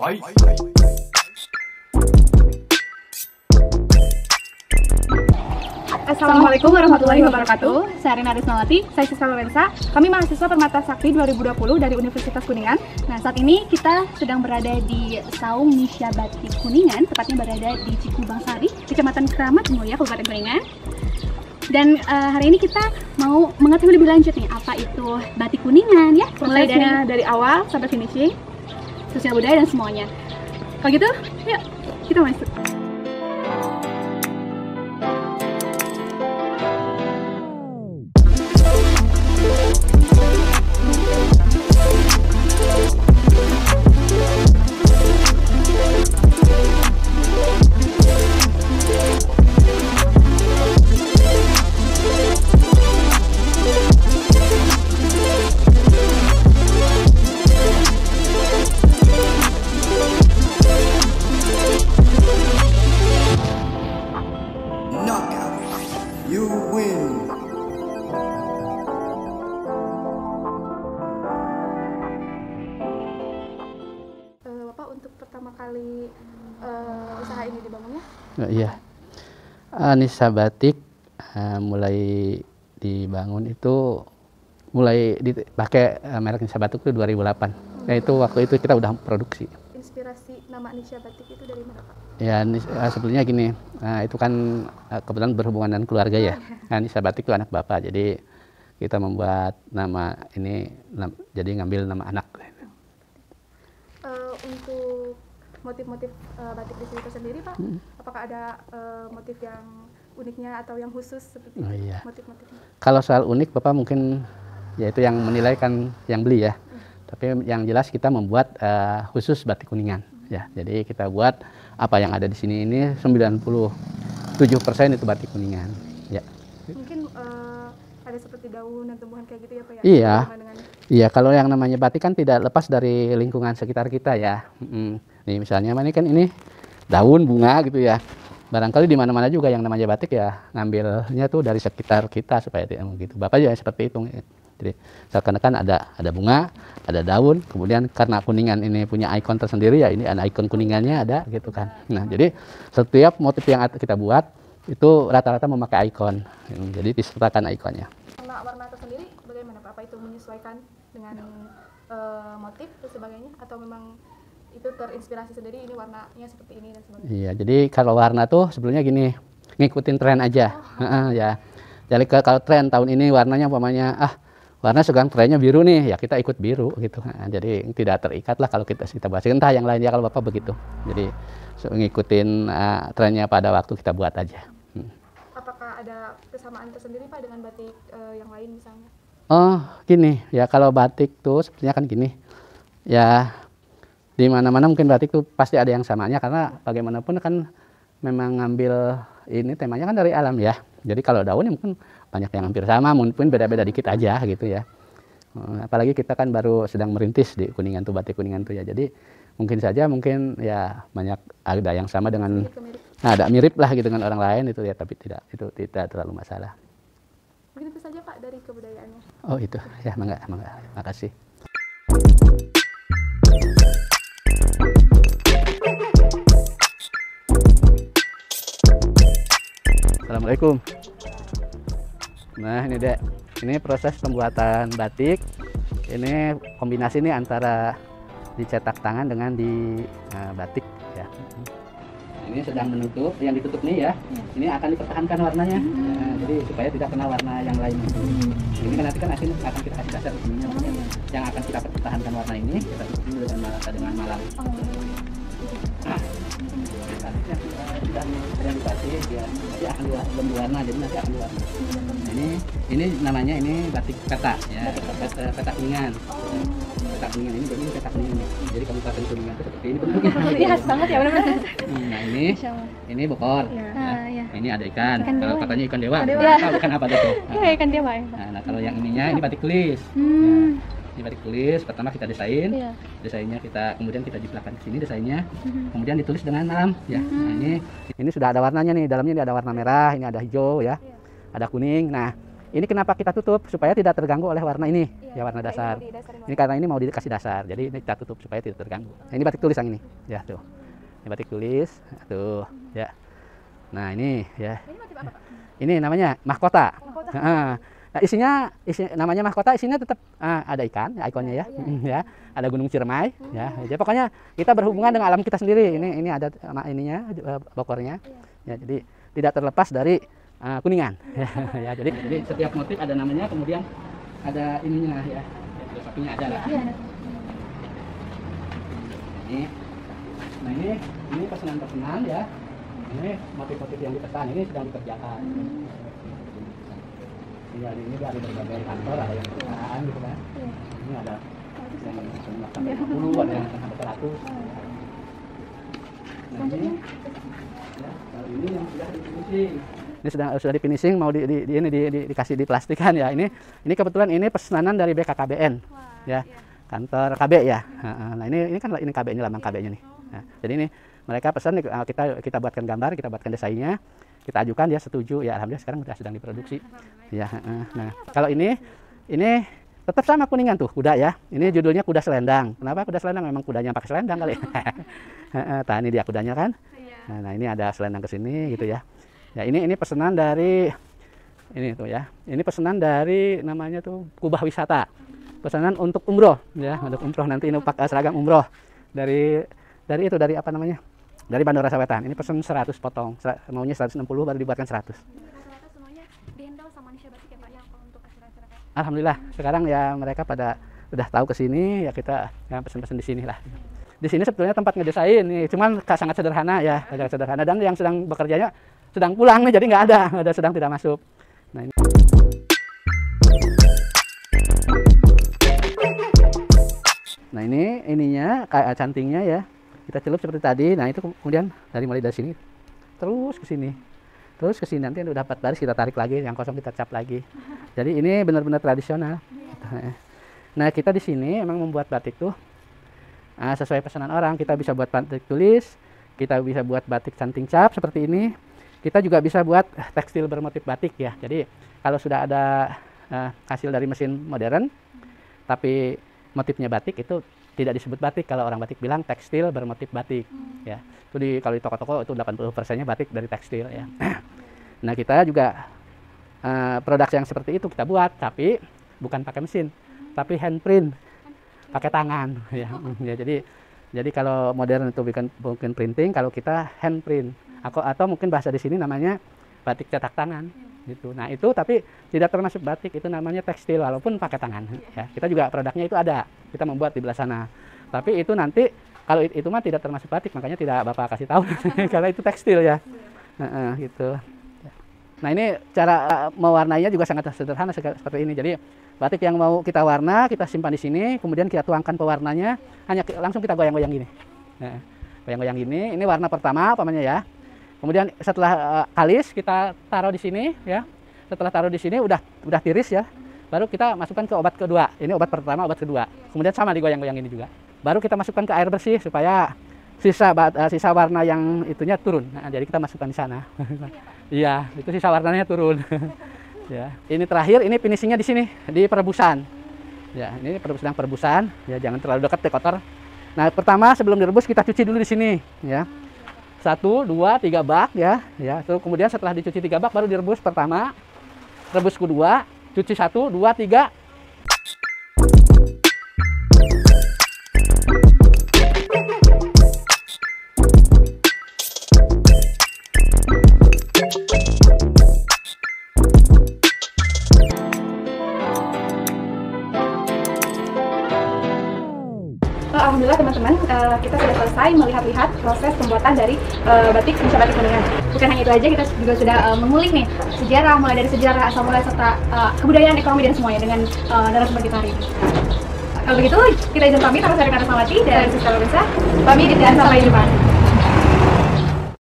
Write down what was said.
Assalamualaikum warahmatullahi wabarakatuh. Saya Rina Risnawati, saya siswa Lorenza. Kami mahasiswa Permata Sakti 2020 dari Universitas Kuningan. Nah, saat ini kita sedang berada di Saung Nisha Batik Kuningan, tepatnya berada di Cikubangsari, Kecamatan Keramat Mulia, Kabupaten Kuningan. Dan hari ini kita mau mengetahui lebih lanjut nih, apa itu batik Kuningan ya, mulai dari awal sampai finishing, sosial budaya dan semuanya. Kalau gitu, yuk kita masuk. You win. Bapak, untuk pertama kali usaha ini dibangunnya? Iya, Nisha Batik mulai dibangun itu mulai dipakai merek Nisha Batik itu 2008. Yaitu waktu itu kita udah produksi. Inspirasi nama Nisha Batik itu dari mana, Pak? Ya, sebetulnya gini, itu kan kebetulan berhubungan dengan keluarga ya. Nisha Batik itu anak bapak, jadi kita membuat nama ini, jadi ngambil nama anak. Untuk motif-motif batik di sini sendiri, Pak, apakah ada motif yang uniknya atau yang khusus seperti motif-motifnya? Kalau soal unik, bapak mungkin yaitu yang menilai kan yang beli ya. Tapi yang jelas kita membuat khusus batik Kuningan. Ya, jadi kita buat apa yang ada di sini ini 97% itu batik Kuningan. Ya. Mungkin ada seperti daun dan tumbuhan kayak gitu ya, Pak ya? Iya. Iya, kalau yang namanya batik kan tidak lepas dari lingkungan sekitar kita ya. Nih misalnya ini kan ini daun bunga gitu ya. Barangkali di mana-mana juga yang namanya batik ya ngambilnya tuh dari sekitar kita supaya gitu. Bapak juga seperti itu. Jadi seakan-akan ada bunga, ada daun, kemudian karena Kuningan ini punya ikon tersendiri ya, ini ada ikon Kuningannya ada gitu kan. Nah, jadi setiap motif yang kita buat itu rata-rata memakai ikon. Jadi disertakan ikonnya. Warna tersendiri bagaimana, Pak? Apa itu menyesuaikan dengan motif dan sebagainya, atau memang itu terinspirasi sendiri, ini warnanya seperti ini dan sebagainya? Iya, jadi kalau warna tuh sebelumnya gini, ngikutin tren aja. Ya. Jadi kalau tren tahun ini warnanya umpamanya warna sekarang trennya biru nih, ya kita ikut biru gitu. Jadi tidak terikat lah kalau kita bahas. Entah yang lainnya kalau Bapak begitu. Jadi ngikutin trennya pada waktu kita buat aja. Apakah ada kesamaan tersendiri, Pak, dengan batik yang lain misalnya? Oh, gini ya, kalau batik tuh sebenarnya kan gini. Ya di mana-mana mungkin batik tuh pasti ada yang samanya, karena bagaimanapun kan memang ngambil ini temanya kan dari alam ya. Jadi kalau daun ya mungkin banyak yang hampir sama, mungkin beda-beda dikit aja gitu ya. Apalagi kita kan baru sedang merintis di Kuningan tuh, batik Kuningan tuh ya. Jadi mungkin ya banyak ada yang sama dengan ada mirip lah gitu dengan orang lain itu ya, tapi tidak terlalu masalah. Mungkin itu saja, Pak, dari kebudayaannya. Oh itu ya, mangga. Makasih. Assalamualaikum. Nah ini Dek, ini proses pembuatan batik. Ini kombinasi ini antara dicetak tangan dengan di batik ya. Ini sedang menutup, yang ditutup nih ya. Ini akan dipertahankan warnanya, jadi supaya tidak kena warna yang lain. Ini kan nanti kan akan kita kasih dasar ini, yang akan kita pertahankan warna ini kita tutup dulu dengan malam. Sudah yang dikasih ya, nanti akan diwarna, jadi nanti akan diwarna. Ini namanya ini batik peta ya, peta Kuningan. Peta Kuningan ini jadi peta Kuningan nih. Jadi Kabupaten Kuningan itu seperti ini bentuknya. Iya, khas banget ya, benar-benar. Nah ini bokor. Ya. Ini ada ikan. Kalau katanya ikan dewa. Tahu ikan apa itu? Iya, ikan dewa ya. Nah kalau yang ininya ini batik tulis. Ini batik tulis. Pertama kita desain. Desainnya kemudian kita jiplakan ke sini desainnya. Kemudian ditulis dengan malam ya. Nah, ini sudah ada warnanya nih. Dalamnya ini ada warna merah, ini ada hijau ya. Ada kuning. Nah, Ini kenapa kita tutup? Supaya tidak terganggu oleh warna ini, ya warna dasar. Ini karena ini mau dikasih dasar, jadi ini kita tutup supaya tidak terganggu. Nah, ini batik tulis yang ini, ya tuh. Ini batik tulis, tuh, ya. Nah ini, ya. Ini motif apa, Pak? Ini namanya mahkota. Mahkota. Nah, isinya namanya mahkota, isinya tetap ada ikan, ikonnya ya, ya. Ada Gunung Ciremai, ya. Jadi pokoknya kita berhubungan dengan alam kita sendiri. Ini ada ininya, bokornya, ya. Jadi tidak terlepas dari Kuningan. Ya, jadi setiap motif ada namanya, kemudian ada ininya ya. Filosofinya ada lah. Nah ini pesanan-pesanan ya. Ini motif-motif yang dipesan ini sedang dikerjakan. Ini dari berbagai kantor, ada yang perusahaan gitu kan. Ini ada yang sampai 50, ada yang sampai 100. Nah ini ya, kalau ini yang sudah di-finishing. Ini sudah di finishing, mau dikasih di plastikan ya. Ini kebetulan ini pesanan dari BKKBN. Ya. Kantor KB ya. Nah, ini kan ini KB, ini lambang KB-nya nih. Nah, jadi ini mereka pesan kita buatkan gambar, kita buatkan desainnya, kita ajukan, dia setuju. Ya alhamdulillah sekarang sudah sedang diproduksi. Ya, nah, kalau ini tetap sama Kuningan tuh, kuda ya. Ini judulnya kuda selendang. Kenapa kuda selendang? Memang kudanya pakai selendang kali. Nah, ini dia kudanya kan. Nah, ini ada selendang ke sini gitu ya. Ya, ini pesanan dari ini tuh ya. Ini pesanan dari namanya tuh Kubah Wisata. Pesanan untuk umroh ya, untuk umroh nanti ini pakai seragam umroh dari apa namanya? Dari Bandara Sawetan. Ini pesan 100 potong. Maunya 160 baru dibuatkan 100. Semuanya dihandle sama Indonesia Batik ya, Pak, yang untuk masyarakat. Alhamdulillah, sekarang ya mereka pada udah tahu ke sini ya, kita ya pesan-pesan di sini lah. Di sini sebetulnya tempat ngedesain nih, cuman sangat sederhana ya, sangat sederhana, dan yang sedang bekerjanya sedang pulang nih, jadi nggak ada sedang tidak masuk. Nah, ini. Nah ini ininya kayak cantingnya ya, kita celup seperti tadi. Nah itu kemudian mulai dari sini terus ke sini nanti udah dapat baris kita tarik lagi, yang kosong kita cap lagi. Jadi ini benar-benar tradisional. Nah kita di sini memang membuat batik tuh sesuai pesanan orang. Kita bisa buat batik tulis, kita bisa buat batik canting cap seperti ini. Kita juga bisa buat tekstil bermotif batik ya. Jadi kalau sudah ada hasil dari mesin modern, tapi motifnya batik, itu tidak disebut batik. Kalau orang batik bilang tekstil bermotif batik. Ya. Itu kalau di toko-toko itu 80%-nya batik dari tekstil ya. Nah kita juga produk yang seperti itu kita buat, tapi bukan pakai mesin, tapi handprint, pakai tangan. Ya. Jadi kalau modern itu bukan printing, kalau kita handprint. Atau mungkin bahasa di sini namanya batik cetak tangan gitu. Nah itu tapi tidak termasuk batik, itu namanya tekstil walaupun pakai tangan ya. Kita juga produknya itu ada, kita membuat di belah sana, tapi itu nanti kalau itu mah tidak termasuk batik, makanya tidak Bapak kasih tahu karena itu tekstil ya. Gitu. Nah ini cara mewarnainya juga sangat sederhana seperti ini. Jadi batik yang mau kita warna, kita simpan di sini, kemudian kita tuangkan pewarnanya, hanya langsung kita goyang-goyang gini. Nah, goyang-goyang gini, ini warna pertama umpamanya ya. Kemudian setelah kalis kita taruh di sini ya. Setelah taruh di sini udah tiris ya. Baru kita masukkan ke obat kedua. Ini obat pertama, obat kedua. Kemudian sama digoyang-goyang ini juga. Baru kita masukkan ke air bersih supaya sisa warna yang itunya turun. Nah, jadi kita masukkan di sana. Iya, itu sisa warnanya turun. Ya. Ini terakhir, ini finishingnya di sini, di perebusan. Ya, ini sedang perebusan. Ya, jangan terlalu dekat, kotor. Nah, pertama sebelum direbus kita cuci dulu di sini, ya. 1, 2, 3 bak ya. Terus kemudian setelah dicuci 3 bak baru direbus pertama, rebus kedua, cuci 1, 2, 3. Alhamdulillah teman-teman, kita sudah selesai melihat-lihat proses pembuatan dari batik Indonesia Batik Kuningan. Bukan hanya itu aja, kita juga sudah mengulik nih sejarah, mulai dari sejarah asal mulai serta kebudayaan, ekonomi dan semuanya dengan narasumber kita hari ini. Kalau begitu, kita izin pamit. Nama saya Rina Resnawati dan Siska Lorenza. Pamit dan sampai jumpa.